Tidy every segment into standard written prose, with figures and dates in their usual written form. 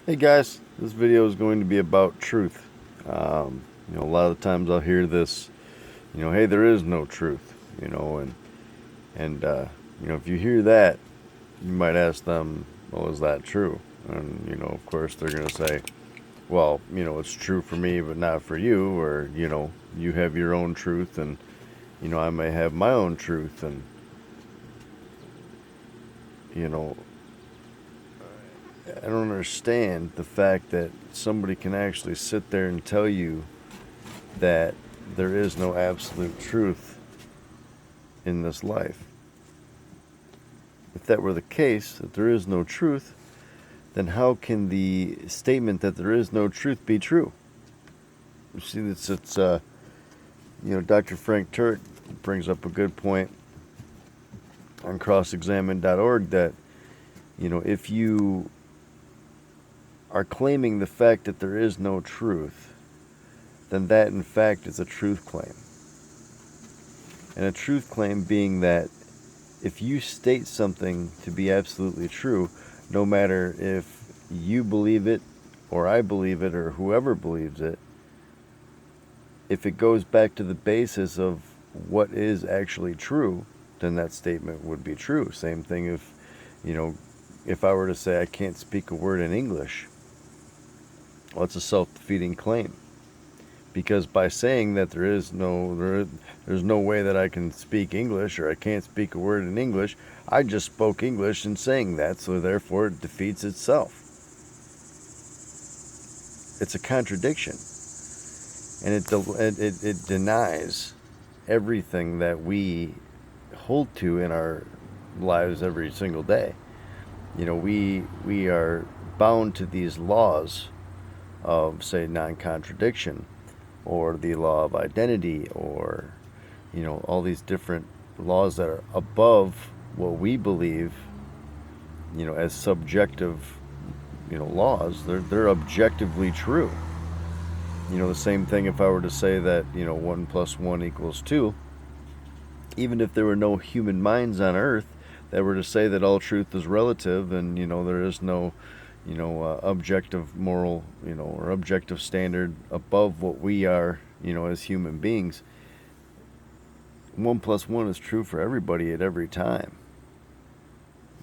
Hey guys, this video is going to be about truth. A lot of times I'll hear this, hey, there is no truth, and if you hear that, you might ask them, well, is that true? And of course, they're going to say, well, it's true for me, but not for you, or you have your own truth, and I may have my own truth, and you know, I don't understand the fact that somebody can actually sit there and tell you that there is no absolute truth in this life. If that were the case, that there is no truth, then how can the statement that there is no truth be true? You see, Dr. Frank Turk brings up a good point on crossexamine.org that, if you are claiming the fact that there is no truth, then that in fact is a truth claim. And a truth claim being that if you state something to be absolutely true, no matter if you believe it or I believe it or whoever believes it, if it goes back to the basis of what is actually true, then that statement would be true. Same thing if I were to say I can't speak a word in English, well, it's a self-defeating claim. Because by saying that there's no way that I can speak English or I can't speak a word in English, I just spoke English in saying that, so therefore it defeats itself. It's a contradiction, and it denies everything that we hold to in our lives every single day. We are bound to these laws of, say, non-contradiction, or the law of identity, or all these different laws that are above what we believe as subjective laws. They're objectively true. The same thing if I were to say that 1 plus 1 equals 2, even if there were no human minds on earth that were to say that all truth is relative, and there is no objective moral, or objective standard above what we are, as human beings. 1 plus 1 is true for everybody at every time.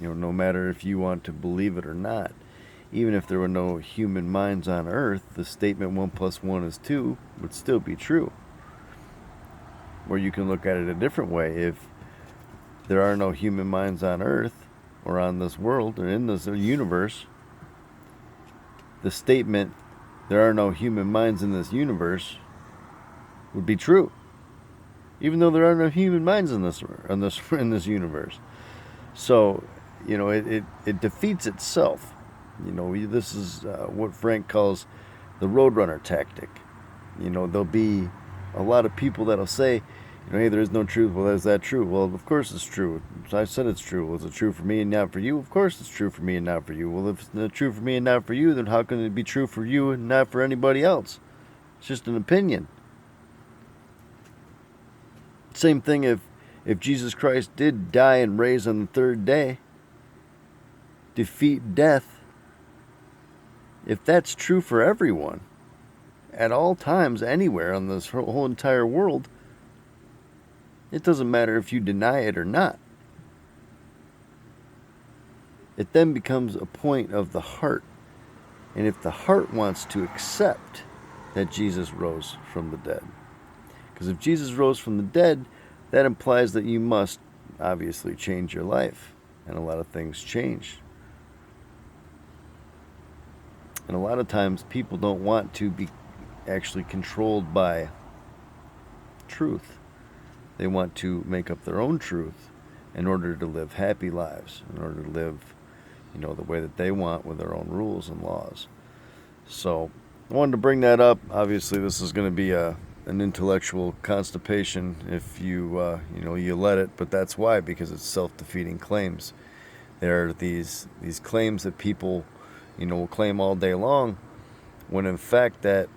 No matter if you want to believe it or not. Even if there were no human minds on earth, the statement 1 plus 1 is 2 would still be true. Or you can look at it a different way. If there are no human minds on earth, or on this world, or in this universe, the statement, there are no human minds in this universe, would be true, even though there are no human minds in this universe. So, it defeats itself. This is what Frank calls the roadrunner tactic. There'll be a lot of people that'll say, hey, there is no truth. Well, is that true? Well, of course it's true. I said it's true. Well, is it true for me and not for you? Of course it's true for me and not for you. Well, if it's not true for me and not for you, then how can it be true for you and not for anybody else? It's just an opinion. Same thing if Jesus Christ did die and raise on the third day, defeat death, if that's true for everyone, at all times, anywhere on this whole entire world, it doesn't matter if you deny it or not. It then becomes a point of the heart. And if the heart wants to accept that Jesus rose from the dead, because if Jesus rose from the dead, that implies that you must obviously change your life. And a lot of things change. And a lot of times people don't want to be actually controlled by truth. They want to make up their own truth in order to live happy lives, in order to live, the way that they want with their own rules and laws. So I wanted to bring that up. Obviously, this is going to be an intellectual constipation if you you let it, but that's why, because it's self-defeating claims. There are these claims that people will claim all day long, when in fact that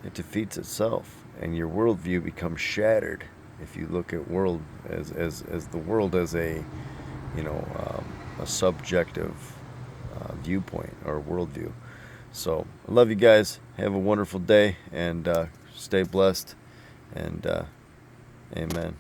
it defeats itself, and your worldview becomes shattered if you look at world as the world as a subjective viewpoint or worldview. So I love you guys. Have a wonderful day, and stay blessed, and amen.